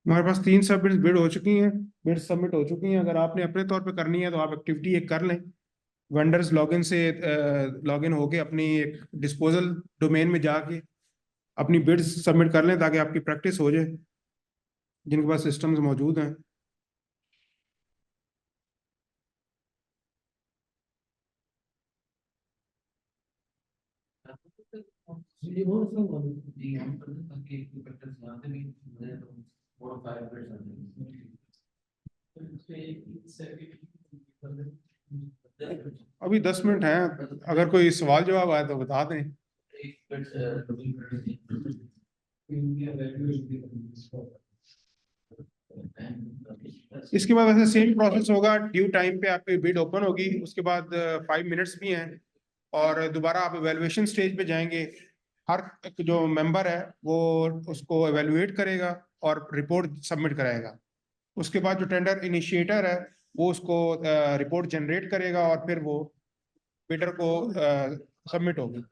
हमारे पास 3 submit bid हो चुकी हैं, बिड सबमिट हो चुकी हैं। अगर आपने अपने तौर पे करनी है तो आप एक्टिविटी एक कर लें, वेंडर्स लॉगिन से लॉगिन होके अपनी एक डिस्पोजल डोमेन में जाके अपनी बिड्स सबमिट कर लें, ताकि आपकी प्रैक्टिस हो जाए, जिनके पास सिस्टम्स मौजूद हैं। अभी 10 मिनट हैं, अगर कोई सवाल जवाब आए तो बता दें। इसके बाद वैसे सेम प्रोसेस होगा, ड्यू टाइम पे आपकी बिड ओपन होगी, उसके बाद 5 मिनट्स भी हैं, और दोबारा आप एवेल्युएशन स्टेज पे जाएंगे। हर एक जो मेंबर है वो उसको एवेल्युएट करेगा और रिपोर्ट सबमिट कराएगा। उसके बाद जो टेंडर इनिशिएटर है वो उसको रिपोर्ट जनरेट करेगा, और फिर वो बिडर को सबमिट होगी।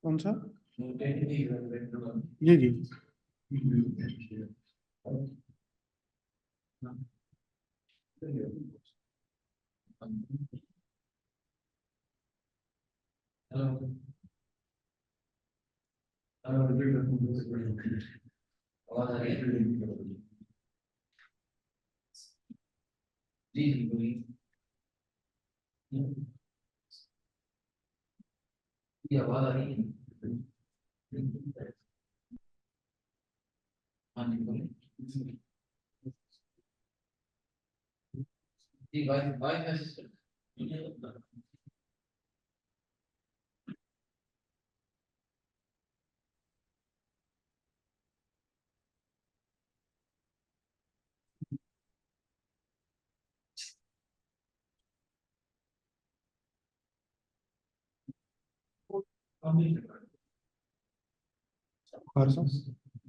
कौन सा? जी जी।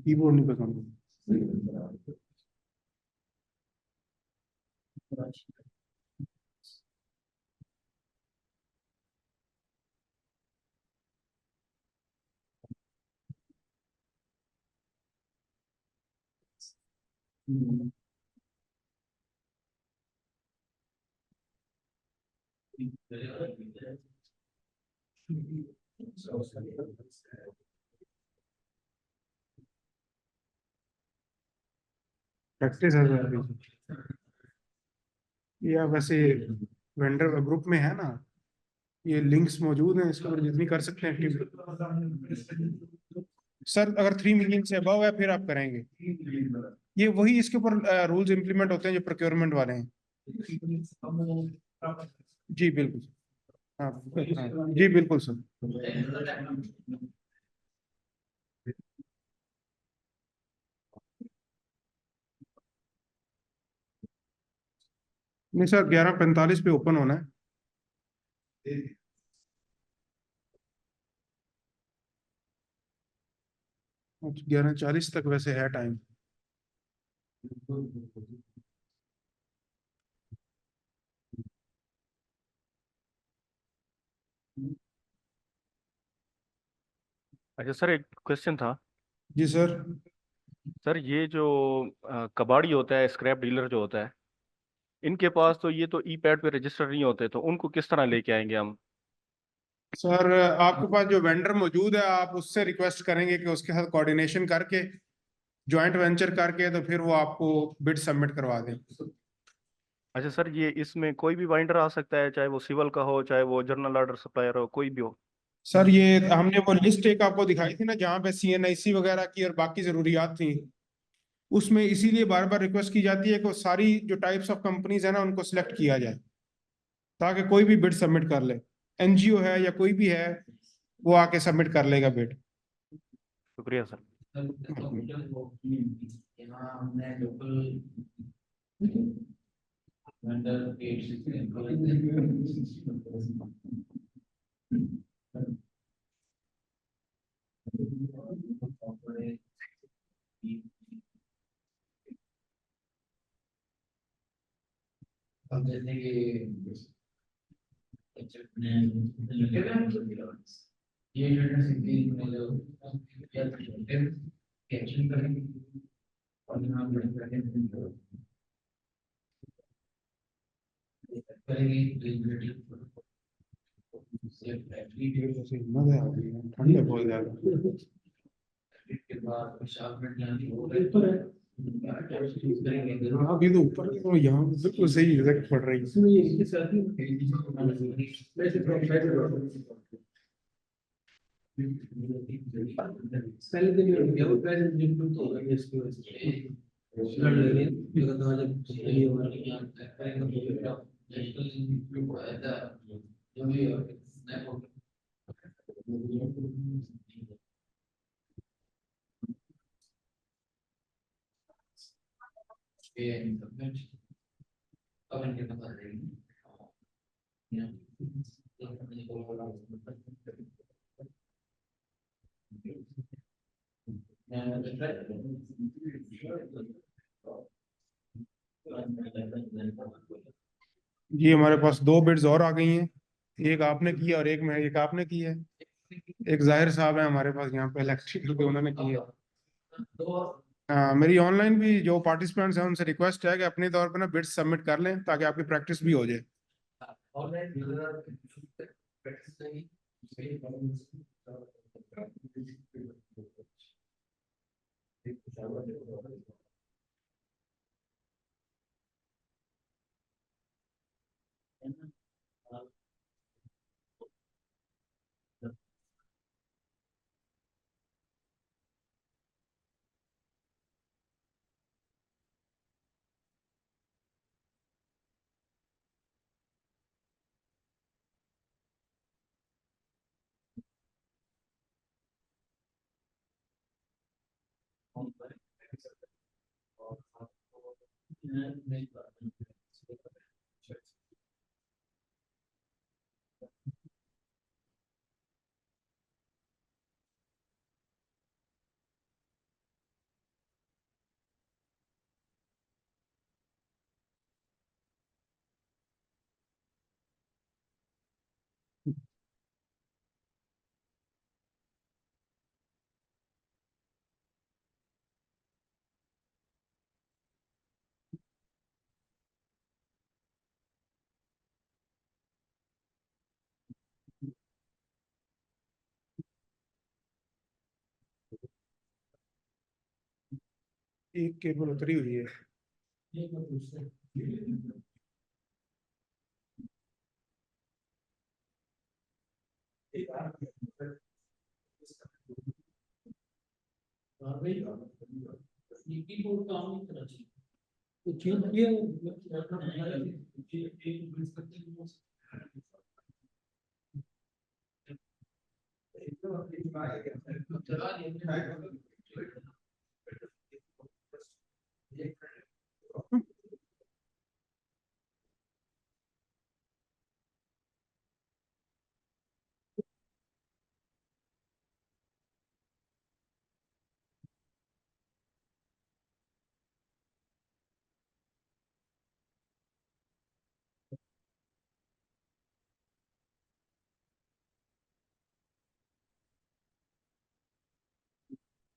कीबोर्ड नहीं पसंद। प्रैक्टिस है सर अभी। या वैसे वेंडर ग्रुप में है ना, ये लिंक्स मौजूद हैं, इसके ऊपर जितनी कर सकते हैं एक्टिविटी। सर अगर 3 मिलियन से अबव है फिर आप करेंगे। ये वही इसके ऊपर रूल्स इंप्लीमेंट होते हैं जो प्रोक्योरमेंट वाले हैं। जी बिल्कुल। हाँ हाँ, जी बिल्कुल सर। नहीं सर, 11:45 पे ओपन होना है। 11:40 तक वैसे है टाइम। अच्छा सर, एक क्वेश्चन था। जी सर। सर ये जो कबाड़ी होता है, स्क्रैप डीलर जो होता है, इनके पास तो ये तो ई पैड पे रजिस्टर नहीं होते, तो उनको किस तरह लेके आएंगे हम? सर आपके पास जो वेंडर मौजूद है, आप उससे रिक्वेस्ट करेंगे कि उसके साथ कोऑर्डिनेशन करके, जॉइंट वेंचर करके, तो फिर वो आपको बिड सबमिट करवा दें। अच्छा सर, ये इसमें कोई भी बाइंडर आ सकता है, चाहे वो सिविल का हो, चाहे वो जनरल ऑर्डर सप्लायर हो, कोई भी हो? सर ये हमने वो लिस्ट एक आपको दिखाई थी ना, जहाँ पे सीएनआईसी वगैरह की और बाकी जरूरियात थी, उसमें इसीलिए बार बार रिक्वेस्ट की जाती है कि वो सारी जो टाइप्स ऑफ कंपनीज है ना, उनको सिलेक्ट किया जाए, ताकि कोई भी बिड सबमिट कर ले। एनजीओ है या कोई भी है, वो आके सबमिट कर लेगा बिड। शुक्रिया सर। अब जैसे कि ये यूनिवर्सिटी में जो एक्शन करेंगे और यहाँ करेंगे ठंड है बहुत ज्यादा। के बाद पेशाब में जाने ऊपर है करेंगे हाँ, अभी तो ऊपर है, तो यहाँ बिल्कुल सही इफेक्ट पड़ रही है। इसमें ये इसके साथ ही वैसे पहले दिन में गया वो पहले दिन में तो होगा इसकी वजह से लड़ लेंगे जो तो जब ये हमारे यहाँ करेंगे तो नेशनल जो भी स्नैप अब इनके बता देंगे जी हमारे पास दो बिड्स और आ गई हैं। एक आपने की है और एक आपने की है। एक जाहिर साहब है हमारे पास यहाँ पे इलेक्ट्रिकल के, उन्होंने की है। मेरी ऑनलाइन भी जो पार्टिसिपेंट्स हैं उनसे रिक्वेस्ट है कि अपने तौर पर ना बिड्स सबमिट कर लें, ताकि आपकी प्रैक्टिस भी हो जाए। एक केबल उतरी हुई है। तो चेंज किया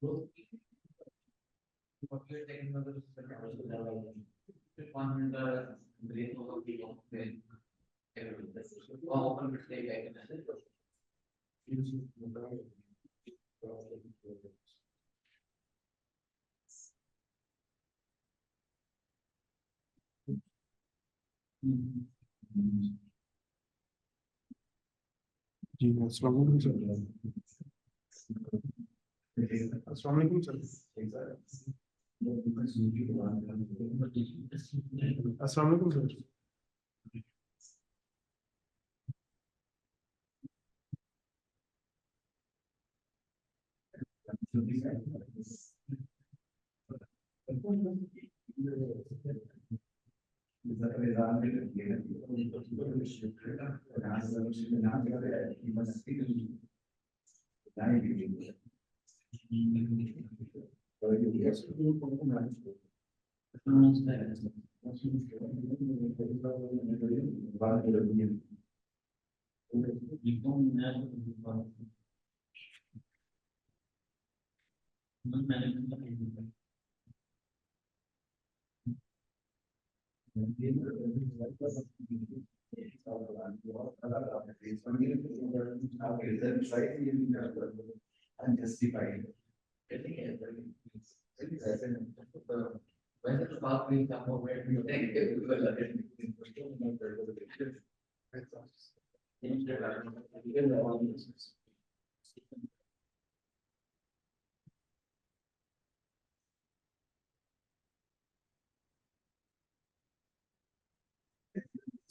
जी अस्सलाम वालेकुम सर। अस्सलाम वालेकुम सर। अस्सलाम वालेकुम सर।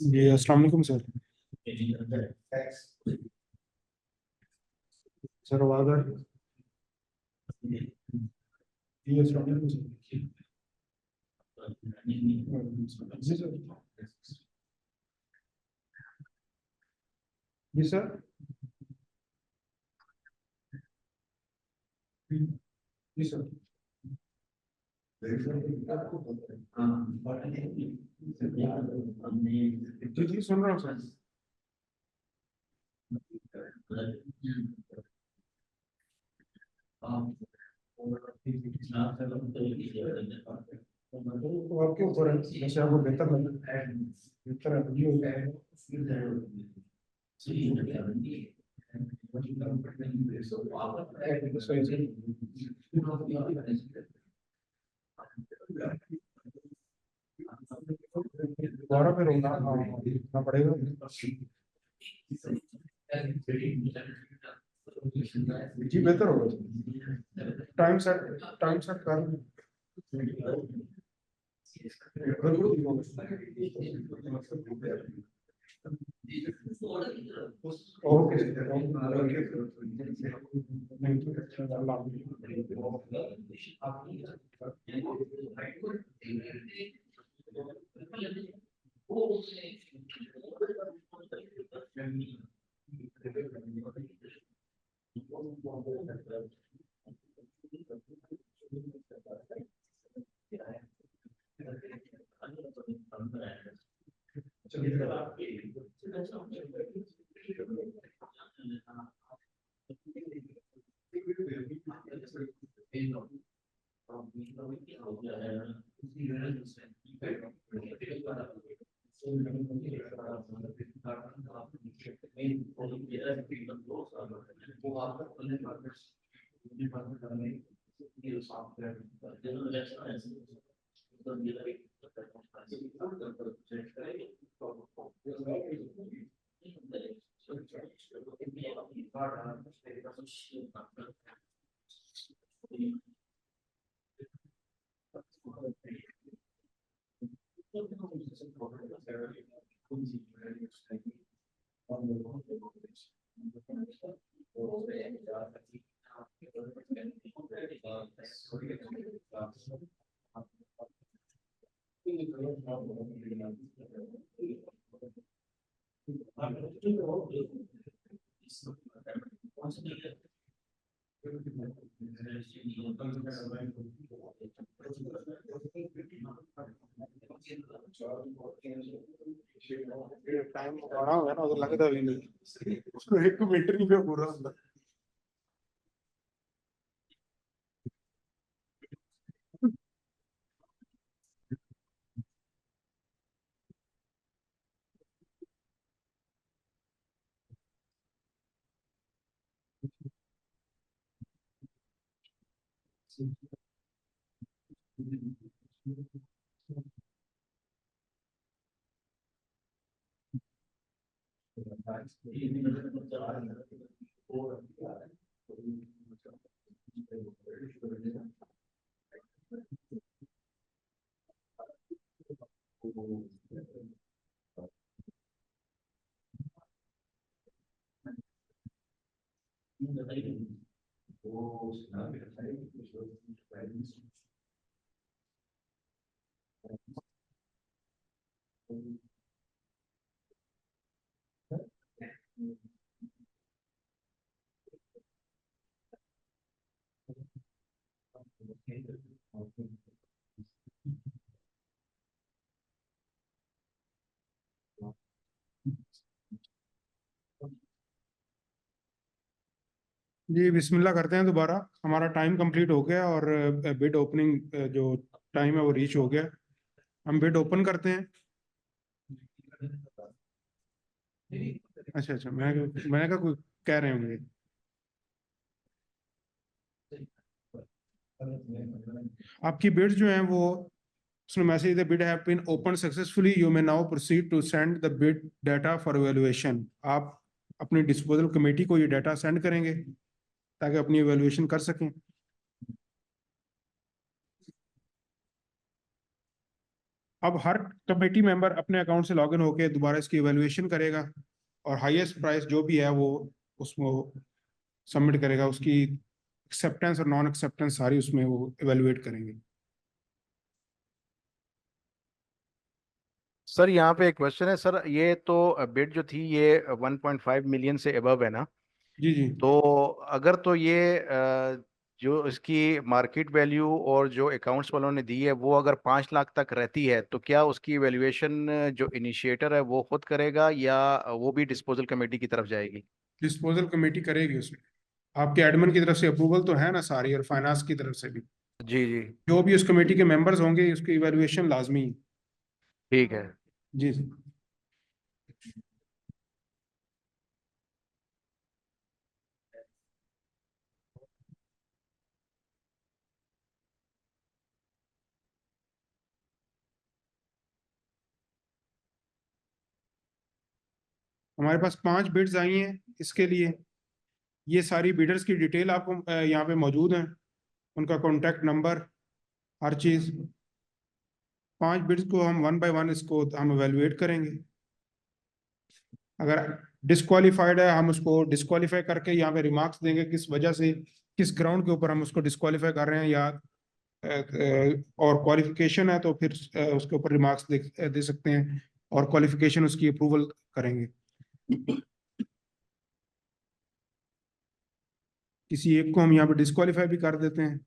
जी अस्सलाम वालेकुम सर। सर आवाज आ रही है? जी अस्सलाम वालेकुम सर। जी सर। जी सर। जी सर। जी जी सुन रहा हूँ सर। तो आपके ऊपर है, जैसे आपको बेहतर लगे बेहतर है जी हो जाएगा। दोबारा फिर होना पड़ेगा। जी बेहतर होगा। टाइम सेट कर ओके टाइम बड़ा हो गया ना, उधर लगता भी नहीं उसको एक मिनट नहीं पे पूरा होता। जी बिस्मिल्लाह करते हैं दोबारा। हमारा टाइम कंप्लीट हो गया और बिड ओपनिंग जो टाइम है वो रीच हो गया। हम बिड ओपन करते हैं। अच्छा अच्छा, मैंने कहा कोई कह रहे होंगे। आपकी बिड्स जो हैं वो, उसमें message the bid have been open successfully, you may now proceed to send the bid data for evaluation. आप अपनी डिस्पोजल कमेटी को ये डाटा सेंड करेंगे ताकि अपनी इवैल्यूएशन कर सकें। अब हर कमेटी मेंबर अपने अकाउंट से लॉगिन होकर दोबारा इसकी इवैल्यूएशन करेगा और हाईएस्ट प्राइस जो भी है वो उसमें सबमिट करेगा। उसकी एक्सेप्टेंस और नॉन एक्सेप्टेंस सारी उसमें वो इवैल्यूएट करेंगे। सर यहाँ पे एक क्वेश्चन है सर, ये तो बिड जो थी ये 1.5 मिलियन से अबव है ना? जी जी। तो अगर तो ये जो इसकी मार्केट वैल्यू और जो अकाउंट्स वालों ने दी है वो अगर 5 लाख तक रहती है तो क्या उसकी वैल्यूएशन जो इनिशिएटर है वो खुद करेगा या वो भी डिस्पोजल कमेटी की तरफ जाएगी? डिस्पोजल कमेटी करेगी उसमें। आपके एडमिन की तरफ से अप्रूवल तो है ना सारी, और फाइनेंस की तरफ से भी। जी जी। जो भी उस कमेटी के मेंबर्स होंगे उसकी इवैल्यूएशन लाजमी है। ठीक है। जी जी। हमारे पास 5 बिड्स आई हैं इसके लिए। ये सारी बिडर्स की डिटेल आपको यहाँ पे मौजूद है, उनका कॉन्टैक्ट नंबर, हर चीज़। 5 बिड्स को हम वन बाय वन इसको हम एवेलुएट करेंगे। अगर डिस्क्वालिफाइड है हम उसको डिस्क्वालीफाई करके यहाँ पे रिमार्क्स देंगे किस वजह से, किस ग्राउंड के ऊपर हम उसको डिस्क्वालीफाई कर रहे हैं, या और क्वालिफिकेशन है तो फिर उसके ऊपर रिमार्क्स दे सकते हैं, और क्वालिफिकेशन उसकी अप्रूवल करेंगे। किसी एक को हम यहाँ पे डिस्क्वालीफाई भी कर देते हैं।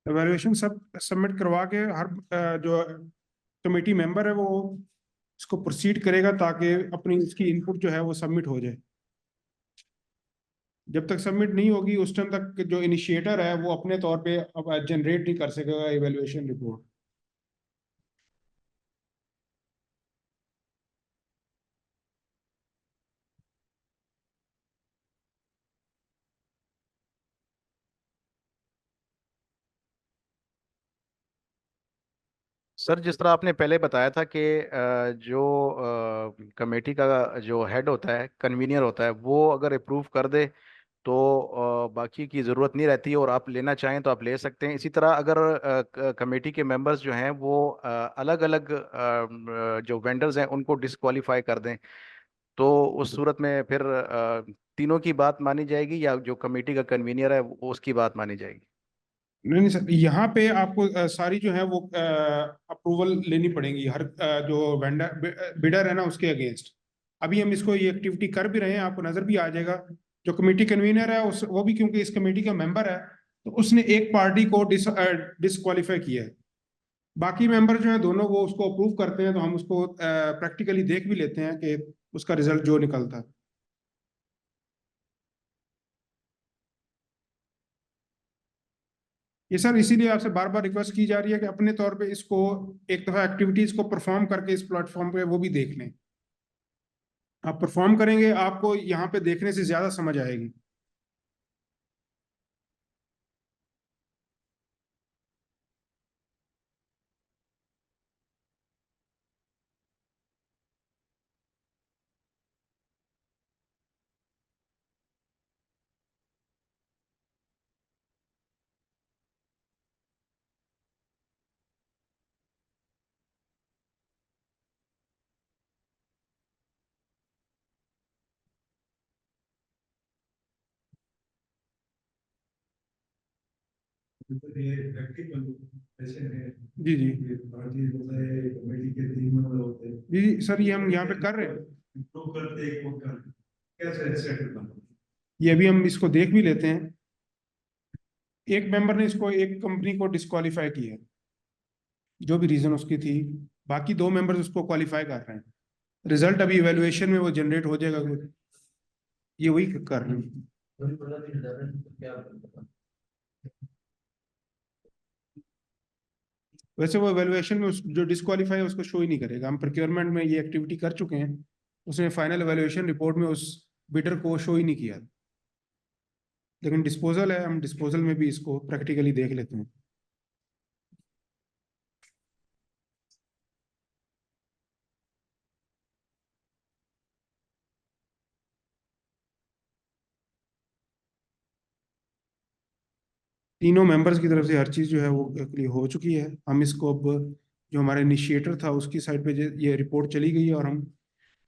एवेल्युएशन सब सबमिट करवा के हर जो कमेटी मेंबर है वो इसको प्रोसीड करेगा ताकि अपनी इसकी इनपुट जो है वो सबमिट हो जाए। जब तक सबमिट नहीं होगी उस टाइम तक जो इनिशिएटर है वो अपने तौर पे अब जनरेट नहीं कर सकेगा इवेल्युएशन रिपोर्ट। सर जिस तरह आपने पहले बताया था कि जो कमेटी का जो हेड होता है, कन्वीनियर होता है, वो अगर अप्रूव कर दे तो बाकी की ज़रूरत नहीं रहती और आप लेना चाहें तो आप ले सकते हैं। इसी तरह अगर कमेटी के मेंबर्स जो हैं वो अलग अलग जो वेंडर्स हैं उनको डिस्क्वालीफाई कर दें तो उस सूरत में फिर तीनों की बात मानी जाएगी या जो कमेटी का कन्वीनियर है वो उसकी बात मानी जाएगी? नहीं नहीं सर, यहाँ पे आपको सारी जो है वो अप्रूवल लेनी पड़ेगी हर जो वेंडर बिडर है ना उसके अगेंस्ट। अभी हम इसको ये एक्टिविटी कर भी रहे हैं, आपको नजर भी आ जाएगा। जो कमेटी कन्वीनर है उस वो भी क्योंकि इस कमेटी का मेंबर है, तो उसने एक पार्टी को डिसक्वालीफाई किया है। बाकी मेंबर जो है दोनों वो उसको अप्रूव करते हैं, तो हम उसको प्रैक्टिकली देख भी लेते हैं कि उसका रिजल्ट जो निकलता है। ये सर इसीलिए आपसे बार बार रिक्वेस्ट की जा रही है कि अपने तौर पे इसको एक दफा एक्टिविटीज को परफॉर्म करके इस प्लेटफॉर्म पे वो भी देख लें। आप परफॉर्म करेंगे, आपको यहाँ पे देखने से ज्यादा समझ आएगी। ये प्रैक्टिकल ऐसे है। जी जी ये पार्टी होता है, कमेटी के 3 मेंबर होते हैं। जी जी सर, ये हम यहाँ पे कर रहे हैं। इम्प्रूव करते हैं, वो कर कैसे सेटल करना। ये अभी हम इसको देख भी लेते हैं। एक मेंबर ने इसको एक कंपनी को डिस्क्वालीफाई किया, जो भी रीजन उसकी थी। बाकी 2 मेंबर्स उसको क्वालिफाई कर रहे हैं। रिजल्ट अभी इवेलुएशन में वो जनरेट हो जाएगा। ये वही कर रहे हैं। वही बोला कि क्या करना। वैसे वो इवेलुएशन में जो डिस्क्वालीफाई है उसको शो ही नहीं करेगा। हम प्रोक्योरमेंट में ये एक्टिविटी कर चुके हैं, उसने फाइनल इवेलुएशन रिपोर्ट में उस बिडर को शो ही नहीं किया। लेकिन डिस्पोजल है, हम डिस्पोजल में भी इसको प्रैक्टिकली देख लेते हैं। तीनों मेंबर्स की तरफ से हर चीज़ जो है वो क्लियर हो चुकी है। हम इसको अब जो हमारा इनिशिएटर था उसकी साइड पे ये रिपोर्ट चली गई है, और हम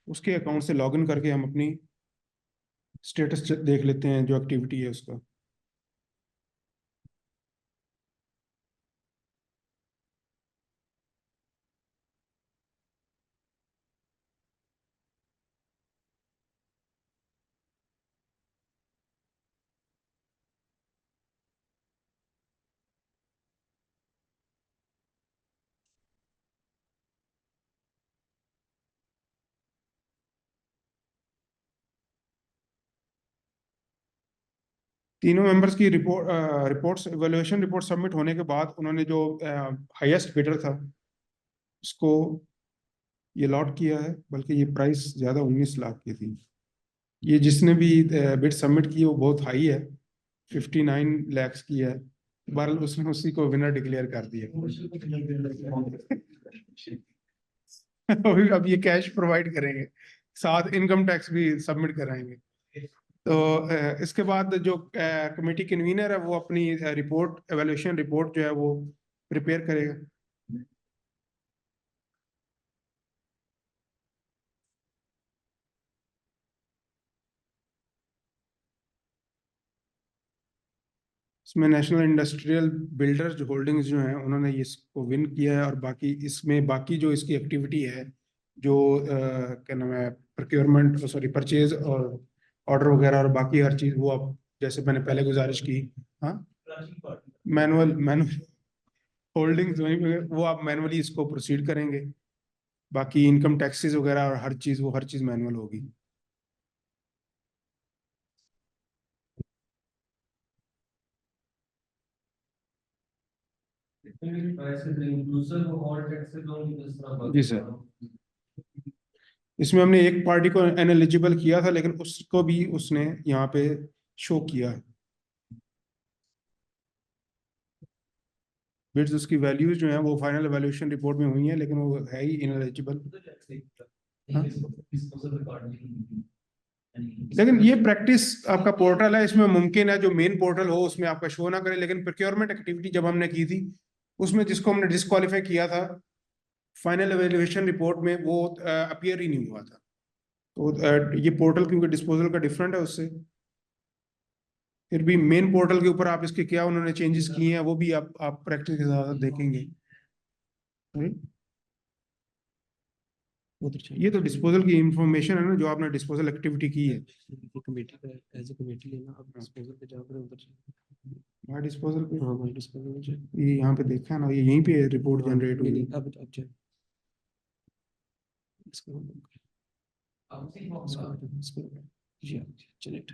उसके अकाउंट से लॉगिन करके हम अपनी स्टेटस देख लेते हैं जो एक्टिविटी है उसका। तीनों मेंबर्स की रिपोर्ट्स इवैल्यूएशन रिपोर्ट सबमिट होने के बाद उन्होंने जो हाईएस्ट बिडर था उसको ये लॉट किया है, बल्कि ये प्राइस ज़्यादा 19 लाख की थी। ये जिसने भी बिड सबमिट की वो बहुत हाई है, 59 लैक्स की है। बहरहाल उसने उसी को विनर डिक्लेयर कर दिया। अब ये कैश प्रोवाइड करेंगे, साथ इनकम टैक्स भी सबमिट कराएंगे। तो इसके बाद जो कमेटी कन्वीनर है वो अपनी रिपोर्ट एवेल्यूशन रिपोर्ट जो है वो प्रिपेयर करेगा। इसमें नेशनल इंडस्ट्रियल बिल्डर्स होल्डिंग्स जो हैं उन्होंने इसको विन किया है, और बाकी इसमें बाकी जो इसकी एक्टिविटी है जो क्या नाम है प्रोक्योरमेंट सॉरी परचेज और ऑर्डर वगैरह और बाकी हर चीज़ वो आप जैसे मैंने पहले गुजारिश की। हाँ, मैनुअल मैनुअल होल्डिंग्स वहीं पे वो आप मैनुअली इसको प्रोसीड करेंगे। बाकी इनकम टैक्सेस वगैरह और हर चीज़ वो हर चीज़ मैनुअल होगी। जी सर, इसमें हमने एक पार्टी को एलिजिबल किया था, लेकिन उसको भी उसने यहाँ पे शो किया है। बिड्स उसकी वैल्यूज जो है वो फाइनल वैल्यूएशन रिपोर्ट में हुई है, लेकिन वो है ही इनएलिजिबल। लेकिन ये प्रैक्टिस आपका पोर्टल है, इसमें मुमकिन है जो मेन पोर्टल हो उसमें आपका शो ना करे, लेकिन प्रोक्योरमेंट एक्टिविटी जब हमने की थी उसमें जिसको हमने डिस्क्वालीफाई किया था फाइनल एवेल्युएशन रिपोर्ट में वो अपीयर ही नहीं हुआ था। तो ये पोर्टल क्योंकि डिस्पोजल का डिफरेंट है उससे, फिर भी मेन पोर्टल के ऊपर आप इसके क्या उन्होंने चेंजेस किए हैं वो भी आप प्रैक्टिस के साथ देखेंगे। उधर चाहिए। ये तो डिस्पोजल की इंफॉर्मेशन है ना, जो आपने डिस्पोजल एक्टिविटी की है। कमेटी का एज ए कमेटी लेना, अब डिस्पोजल पे जाकर उधर चाहिए। वहाँ डिस्पोजल पे हाँ भाई डिस्पोजल में चाहिए। ये यहाँ पे देखा है ना, ये यहीं पे रिपोर्ट हाँ, जनरेट नहीं, हुई। नहीं, अब चाहिए इसको जनरेट,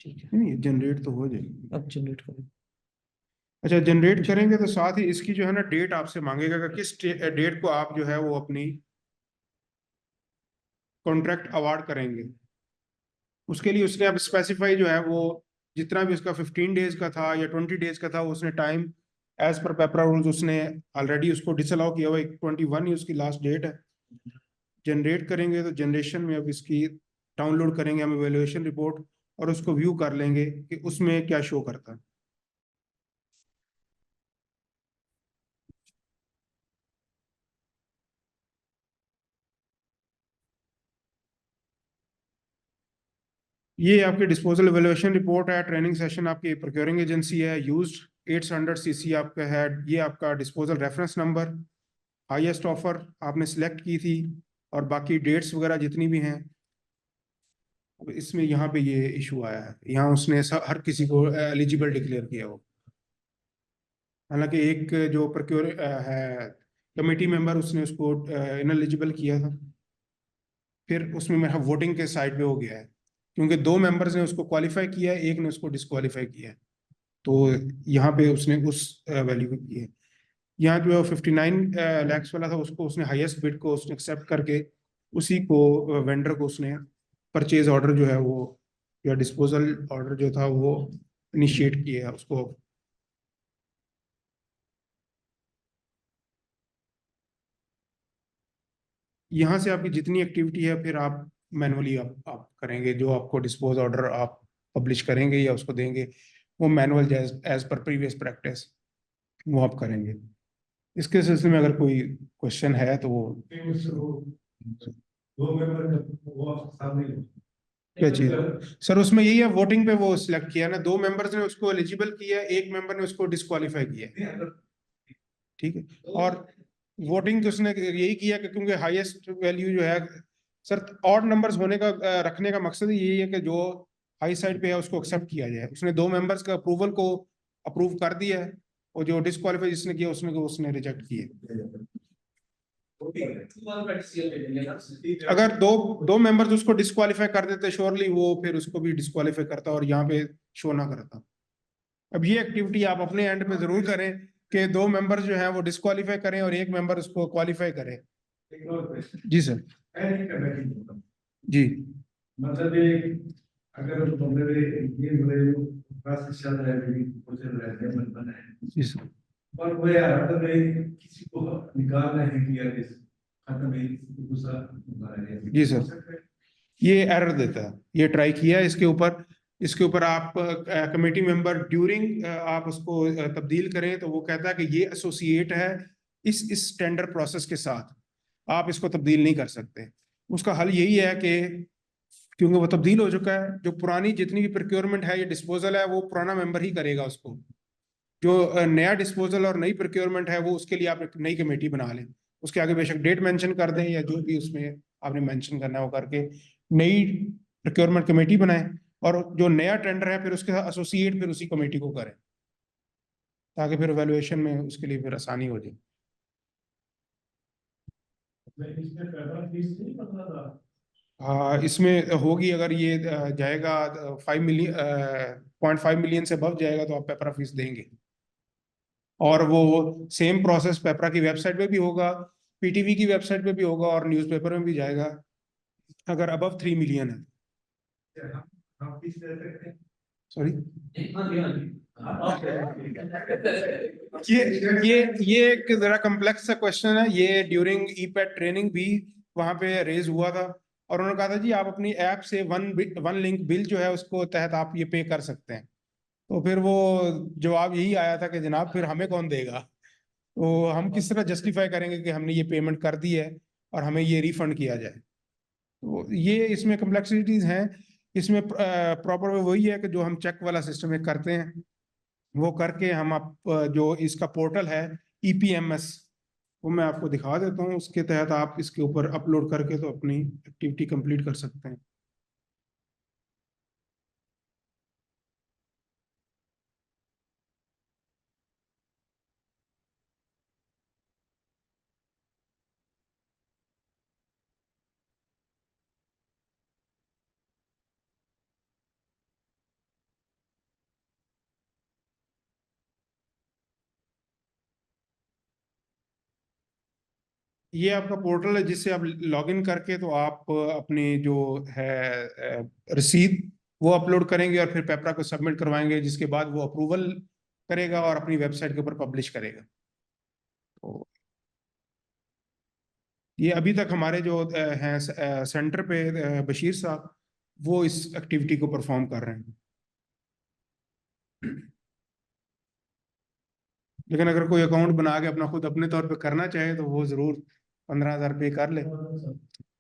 ठीक है, नहीं जनरेट तो हो जाएगी। अब जनरेट करें। अच्छा जनरेट करेंगे तो साथ ही इसकी जो है ना डेट आपसे मांगेगा कि किस डेट को आप जो है वो अपनी कॉन्ट्रैक्ट अवार्ड करेंगे। उसके लिए उसने अब स्पेसिफाई जो है वो जितना भी उसका 15 डेज का था या 20 डेज का था, उसने टाइम एज पर पेपरा रूल्स उसने ऑलरेडी उसको डिसअलाउ किया हुआ। 21 ही उसकी लास्ट डेट है। जनरेट करेंगे तो जनरेशन में अब इसकी डाउनलोड करेंगे हम इवेल्युएशन रिपोर्ट और उसको व्यू कर लेंगे कि उसमें क्या शो करता है। ये आपकी डिस्पोजल इवेल्युएशन रिपोर्ट है। ट्रेनिंग सेशन आपकी प्रोक्योरिंग एजेंसी है। यूज्ड 800 सीसी आपका है। ये आपका disposal reference number, highest offer आपने सिलेक्ट की थी और बाकी डेट्स वगैरह जितनी भी हैं। अब इसमें यहाँ पे ये इशू आया है, यहाँ उसने हर किसी को एलिजिबल डिक्लेयर किया हो। हालांकि एक जो प्रोक्योर है कमेटी मेंबर, उसने उसको इनएलिजिबल किया था। फिर उसमें मेरा वोटिंग के साइड पे हो गया है, क्योंकि 2 मेंबर्स ने उसको क्वालिफाई किया है, एक ने उसको डिस्क्वालीफाई किया है। तो यहाँ पे उसने उस वैल्यू को किया है। यहाँ जो 59 लैक्स वाला था, उसको उसने हाईएस्ट बिड को उसने एक्सेप्ट करके उसी को वेंडर को उसने परचेज ऑर्डर जो है वो या डिस्पोजल ऑर्डर जो था वो इनिशिएट किया है उसको। यहाँ से आपकी जितनी एक्टिविटी है फिर आप मैनुअली आप करेंगे। जो आपको डिस्पोज ऑर्डर आप पब्लिश करेंगे या उसको देंगे, वो manual as per previous practice वो आप करेंगे। इसके सिलसिले में अगर कोई क्वेश्चन है तो वो दो मेंबर का वो सामने क्या चीज है सर? उसमें यही है, वोटिंग पे वो सिलेक्ट किया ना, 2 मेंबर्स ने उसको एलिजिबल किया, एक मेंबर ने उसको डिस्क्वालीफाई किया। ठीक है, और वोटिंग तो उसने यही किया कि क्योंकि हाईएस्ट वैल्यू जो है सर, ऑड नंबर्स होने का रखने का मकसद ही यही है कि जो हाई साइड पे है उसको एक्सेप्ट किया जाए। उसने 2 मेंबर्स का अप्रूवल को अप्रूव कर दिया है और जो डिस्क्वालीफाई जिसने किया उसने रिजेक्ट किया। अगर दो मेंबर्स उसको डिस्क्वालीफाई कर देते श्योरली वो फिर उसको भी डिस्क्वालीफाई करता और यहाँ पे शो ना करता। अब ये एक्टिविटी आप अपने एंड में जरूर करें कि 2 मेंबर्स जो हैं वो डिस्क्वालीफाई करें और एक मेंबर उसको क्वालिफाई करे। जी सर। जी मतलब ये अगर चल रहा है जी सर। और वो यार किसी को निकालना है कि यार खत्म है दूसरा जी सर, ये एरर देता है। ये ट्राई किया है इसके ऊपर आप कमेटी मेंबर ड्यूरिंग आप उसको तब्दील करें तो वो कहता है कि ये एसोसिएट है इस टेंडर प्रोसेस के साथ, आप इसको तब्दील नहीं कर सकते। उसका हल यही है कि क्योंकि वो तब्दील हो चुका है, जो पुरानी जितनी भी प्रोक्योरमेंट है या डिस्पोजल है वो पुराना मेंबर ही करेगा उसको। जो नया डिस्पोजल और नई प्रोक्योरमेंट है वो उसके लिए आप एक नई कमेटी बना लें। उसके आगे बेशक डेट मेंशन कर दें या जो भी उसमें आपने मेंशन करना है वो करके नई प्रोक्योरमेंट कमेटी बनाएं और जो नया टेंडर है फिर उसके साथ एसोसिएट फिर उसी कमेटी को करें, ताकि फिर वैल्यूएशन में उसके लिए फिर आसानी हो जाए। हाँ, इसमें होगी। अगर ये जाएगा 0.5 मिलियन से अबव जाएगा तो आप पेपरा फीस देंगे। और वो सेम प्रोसेस पेपरा की वेबसाइट पे भी होगा, पीटीवी की वेबसाइट पे भी होगा और न्यूज़पेपर में भी जाएगा अगर अबव 3 मिलियन है। सॉरी, ये एक जरा कम्प्लेक्स सा क्वेश्चन है। ये ड्यूरिंग ईपैट ट्रेनिंग भी वहां पे रेज हुआ था और उन्होंने कहा था जी आप अपनी ऐप से वन लिंक बिल जो है उसको तहत आप ये पे कर सकते हैं। तो फिर वो जवाब यही आया था कि जनाब फिर हमें कौन देगा, तो हम किस तरह जस्टिफाई करेंगे कि हमने ये पेमेंट कर दी है और हमें ये रिफंड किया जाए। तो ये इसमें कम्प्लेक्सिटीज हैं। इसमें प्रॉपर वही है कि जो हम चेक वाला सिस्टम में करते हैं वो करके हम आप जो इसका पोर्टल है ईपीएमएस वो मैं आपको दिखा देता हूँ, उसके तहत आप इसके ऊपर अपलोड करके तो अपनी एक्टिविटी कंप्लीट कर सकते हैं। ये आपका पोर्टल है जिससे आप लॉगिन करके तो आप अपनी जो है रसीद वो अपलोड करेंगे और फिर पेपरा को सबमिट करवाएंगे, जिसके बाद वो अप्रूवल करेगा और अपनी वेबसाइट के ऊपर पब्लिश करेगा। तो ये अभी तक हमारे जो हैं सेंटर पे बशीर साहब, वो इस एक्टिविटी को परफॉर्म कर रहे हैं। लेकिन अगर कोई अकाउंट बना के अपना खुद अपने तौर पे करना चाहे तो वो जरूर 15,000 पे कर ले,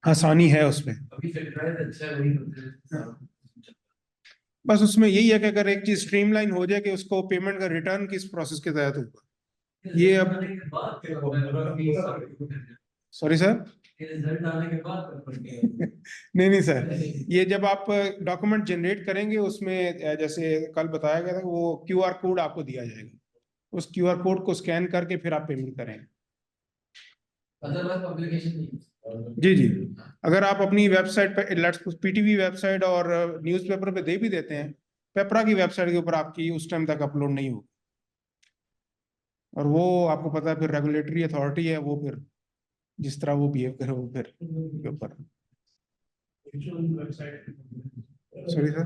आसानी है उसमें। अभी चल रहा है, अच्छा है, वही करते हैं। बस उसमें यही है कि अगर एक चीज स्ट्रीमलाइन हो जाए कि उसको पेमेंट का रिटर्न किस प्रोसेस के तहत होगा। ये अब आने के बाद फिर होगा, सॉरी सर रिजल्ट आने के बाद नहीं सर, ये जब आप डॉक्यूमेंट जनरेट करेंगे उसमें जैसे कल बताया गया था कि वो क्यूआर कोड आपको दिया जाएगा, उस क्यूआर कोड को स्कैन करके फिर आप पेमेंट करेंगे। अदरवाइज पब्लिकेशन नहीं। जी अगर आप अपनी वेबसाइट पे लेट्स पीटीवी वेबसाइट और न्यूज़पेपर पे दे भी देते हैं, पेपरा की वेबसाइट के ऊपर आपकी उस टाइम तक अपलोड नहीं होगी, और वो आपको पता है फिर रेगुलेटरी अथॉरिटी है, वो फिर जिस तरह वो बिहेव करे वो फिर के ऊपर। सॉरी सर,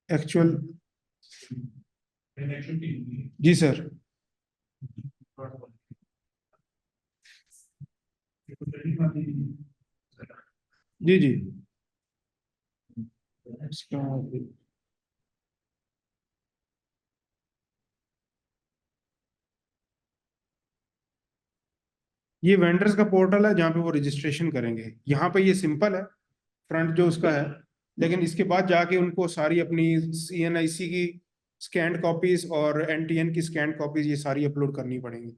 एक्चुअल जी सर, जी इसका ये वेंडर्स का पोर्टल है जहाँ पे वो रजिस्ट्रेशन करेंगे। यहाँ पे ये सिंपल है फ्रंट जो उसका है, लेकिन इसके बाद जाके उनको सारी अपनी CNIC की स्कैंड कॉपीज और NTN की स्कैंड कॉपीज ये सारी अपलोड करनी पड़ेंगी।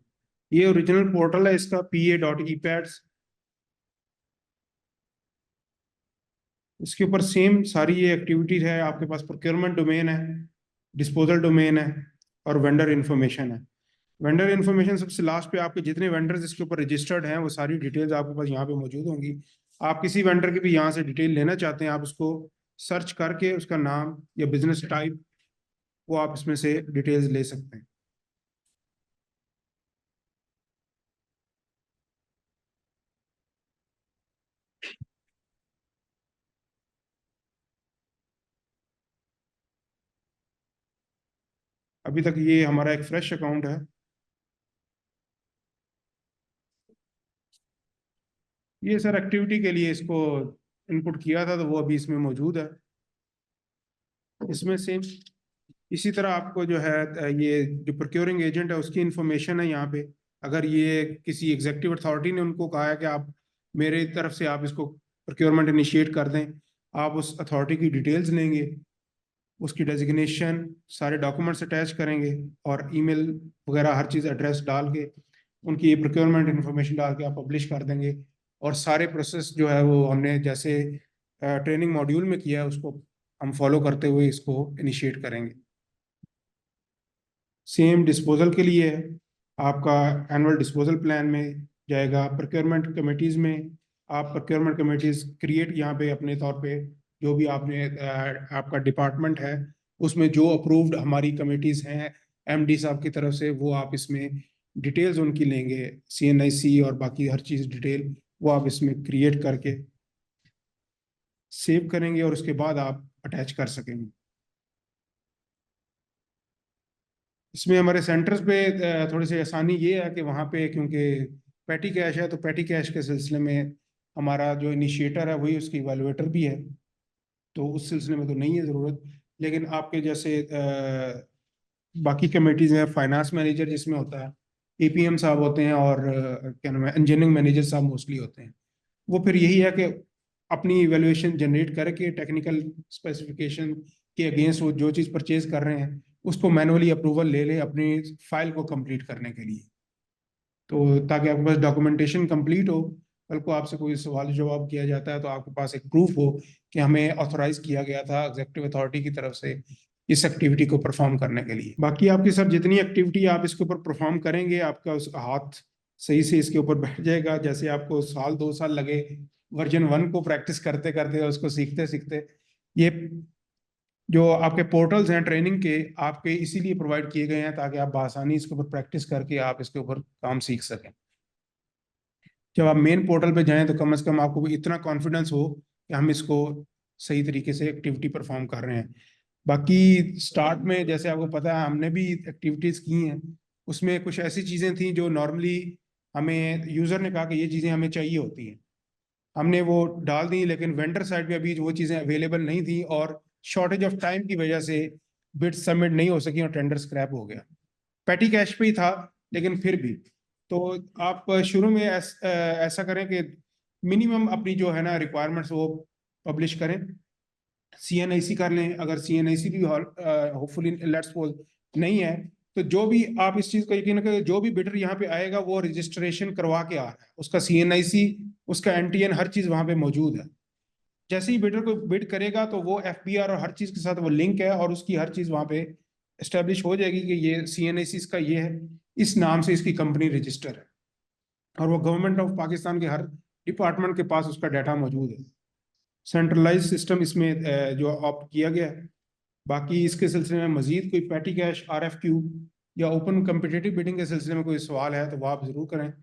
ये ओरिजिनल पोर्टल है इसका pa.epads, इसके ऊपर सेम सारी ये एक्टिविटीज है। आपके पास प्रोक्योरमेंट डोमेन है, डिस्पोजल डोमेन है और वेंडर इन्फॉर्मेशन है। वेंडर इन्फॉर्मेशन सबसे लास्ट पे आपके जितने वेंडर्स इसके ऊपर रजिस्टर्ड हैं वो सारी डिटेल्स आपके पास यहाँ पे मौजूद होंगी। आप किसी वेंडर की भी यहाँ से डिटेल लेना चाहते हैं, आप उसको सर्च करके उसका नाम या बिजनेस टाइप वो आप इसमें से डिटेल्स ले सकते हैं। अभी तक ये हमारा एक फ्रेश अकाउंट है। ये सर एक्टिविटी के लिए इसको इनपुट किया था तो वो अभी इसमें मौजूद है। इसमें सेम इसी तरह आपको जो है ये जो प्रोक्योरिंग एजेंट है उसकी इंफॉर्मेशन है यहाँ पे। अगर ये किसी एग्जीक्यूटिव अथॉरिटी ने उनको कहा है कि आप मेरे तरफ से आप इसको प्रोक्योरमेंट इनिशिएट कर दें, आप उस अथॉरिटी की डिटेल्स लेंगे, उसकी डेजिग्नेशन सारे डॉक्यूमेंट्स अटैच करेंगे और ईमेल वगैरह हर चीज़ एड्रेस डाल के उनकी प्रोक्योरमेंट इन्फॉर्मेशन डाल के आप पब्लिश कर देंगे। और सारे प्रोसेस जो है वो हमने जैसे ट्रेनिंग मॉड्यूल में किया है उसको हम फॉलो करते हुए इसको इनिशिएट करेंगे। सेम डिस्पोजल के लिए है, आपका एनुअल डिस्पोजल प्लान में जाएगा। प्रोक्योरमेंट कमेटीज़ में आप प्रोक्योरमेंट कमेटीज़ क्रिएट यहाँ पे अपने तौर पे जो भी आपने आपका डिपार्टमेंट है उसमें जो अप्रूव्ड हमारी कमेटीज़ हैं MD साहब की तरफ से, वो आप इसमें डिटेल्स उनकी लेंगे, CNIC और बाकी हर चीज़ डिटेल वो आप इसमें क्रिएट करके सेव करेंगे और उसके बाद आप अटैच कर सकेंगे। इसमें हमारे सेंटर्स पे थोड़ी सी आसानी ये है कि वहाँ पे क्योंकि पैटी कैश है तो पैटी कैश के सिलसिले में हमारा जो इनिशिएटर है वही उसकी इवैल्यूएटर भी है, तो उस सिलसिले में तो नहीं है ज़रूरत। लेकिन आपके जैसे बाकी कमेटीज़ हैं, फाइनेंस मैनेजर जिसमें होता है, APM साहब होते हैं और क्या नाम है इंजीनियरिंग मैनेजर साहब मोस्टली होते हैं। वो फिर यही है कि अपनी इवेल्युएशन जनरेट करके टेक्निकल स्पेसिफिकेशन के अगेंस्ट वो जो चीज़ परचेज कर रहे हैं उसको मैनुअली अप्रूवल ले ले अपनी फाइल को कंप्लीट करने के लिए। तो ताकि आपके पास डॉक्यूमेंटेशन कंप्लीट हो, कल को आपसे कोई सवाल जवाब किया जाता है तो आपके पास एक प्रूफ हो कि हमें ऑथोराइज किया गया था एग्जीक्यूटिव अथॉरिटी की तरफ से इस एक्टिविटी को परफॉर्म करने के लिए। बाकी आपकी सर जितनी एक्टिविटी आप इसके ऊपर परफॉर्म करेंगे, आपका उस हाथ सही से इसके ऊपर बैठ जाएगा। जैसे आपको साल 2 साल लगे वर्जन 1 को प्रैक्टिस करते करते, उसको सीखते सीखते, ये जो आपके पोर्टल्स हैं ट्रेनिंग के, आपके इसीलिए प्रोवाइड किए गए हैं ताकि आप बआसानी इसके ऊपर प्रैक्टिस करके आप इसके ऊपर काम सीख सकें। जब आप मेन पोर्टल पे जाएं तो कम से कम आपको इतना कॉन्फिडेंस हो कि हम इसको सही तरीके से एक्टिविटी परफॉर्म कर रहे हैं। बाकी स्टार्ट में जैसे आपको पता है हमने भी एक्टिविटीज़ की हैं, उसमें कुछ ऐसी चीज़ें थी जो नॉर्मली हमें यूज़र ने कहा कि ये चीज़ें हमें चाहिए होती हैं, हमने वो डाल दी, लेकिन वेंडर साइड पे अभी वो चीज़ें अवेलेबल नहीं थी और शॉर्टेज ऑफ टाइम की वजह से बिड सबमिट नहीं हो सकी और टेंडर स्क्रैप हो गया। पैटी कैश पे ही था लेकिन फिर भी। तो आप शुरू में ऐसा करें कि मिनिमम अपनी जो है ना रिक्वायरमेंट्स वो पब्लिश करें, CNIC कर लें। अगर CNIC भी होपफुली लेट्स सपोज नहीं है तो जो भी आप इस चीज़ को यकीन करें, जो भी बिडर यहाँ पे आएगा वो रजिस्ट्रेशन करवा के आ रहा है, उसका CNIC, उसका NTN, हर चीज़ वहाँ पे मौजूद है। जैसे ही बिडर को बिड करेगा तो वो FBR और हर चीज़ के साथ वो लिंक है और उसकी हर चीज़ वहाँ पे एस्टेब्लिश हो जाएगी कि ये CNIC इसका ये है, इस नाम से इसकी कंपनी रजिस्टर है और वो गवर्नमेंट ऑफ पाकिस्तान के हर डिपार्टमेंट के पास उसका डाटा मौजूद है। सेंट्रलाइज सिस्टम इसमें जो ऑप्ट किया गया है। बाकी इसके सिलसिले में मजीद कोई पैटी कैश, RFQ या ओपन कम्पिटिटिव बिडिंग के सिलसिले में कोई सवाल है तो वो आप ज़रूर करें।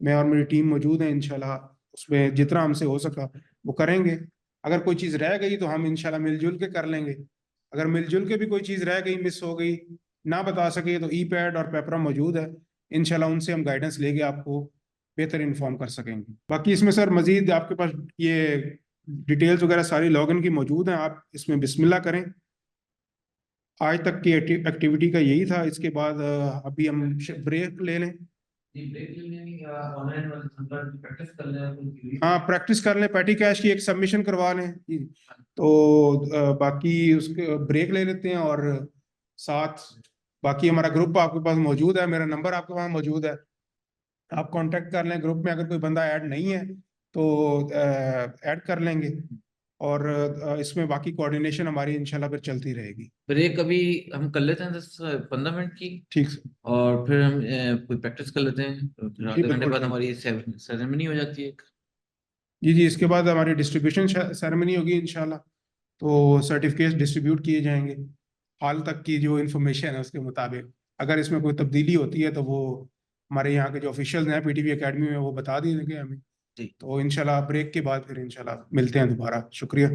मैं और मेरी टीम मौजूद है, इंशाल्लाह उसमें जितना हमसे हो सका वो करेंगे। अगर कोई चीज़ रह गई तो हम इंशाल्लाह मिलजुल के कर लेंगे। अगर मिलजुल के भी कोई चीज़ रह गई, मिस हो गई, ना बता सके तो EPAD और पेपरा मौजूद है, इंशाल्लाह उनसे हम गाइडेंस लेके आपको बेहतर इन्फॉर्म कर सकेंगे। बाकी इसमें सर मजीद आपके पास ये डिटेल्स वगैरह सारी लॉगिन की मौजूद हैं, आप इसमें बिस्मिल्लाह करें। आज तक की एक्टिविटी का यही था। इसके बाद अभी हम ब्रेक ले लें। ब्रेक लेने या ऑनलाइन वाले संपर्क प्रैक्टिस कर लें। हाँ प्रैक्टिस कर लें, पैटी कैश की एक सबमिशन करवा लें जी। तो बाकी उसके ब्रेक ले लेते हैं और साथ बाकी हमारा ग्रुप आपके पास मौजूद है, मेरा नंबर आपके पास मौजूद है, आप कांटेक्ट कर लें। ग्रुप में अगर कोई बंदा ऐड नहीं है तो ऐड कर लेंगे और इसमें बाकी कोऑर्डिनेशन हमारी इंशाल्लाह फिर चलती रहेगी। ब्रेक अभी हम कर लेते हैं 10-15 मिनट की, ठीक से और फिर हम कोई प्रैक्टिस कर लेते हैं, फिर आधे घंटे बिल्कुल बाद ठीक। हमारी सेरेमनी हो जाती है। जी जी, इसके बाद हमारी डिस्ट्रीब्यूशन सेरेमनी होगी इंशाल्लाह, तो सर्टिफिकेट डिस्ट्रीब्यूट किए जाएंगे हाल तक की जो इन्फॉर्मेशन है उसके मुताबिक। अगर इसमें कोई तब्दीली होती है तो वो हमारे यहाँ के जो ऑफिशियल्स हैं PTV एकेडमी में वो बता देंगे हमें। जी। तो इंशाल्लाह ब्रेक के बाद फिर इंशाल्लाह मिलते हैं दोबारा। शुक्रिया।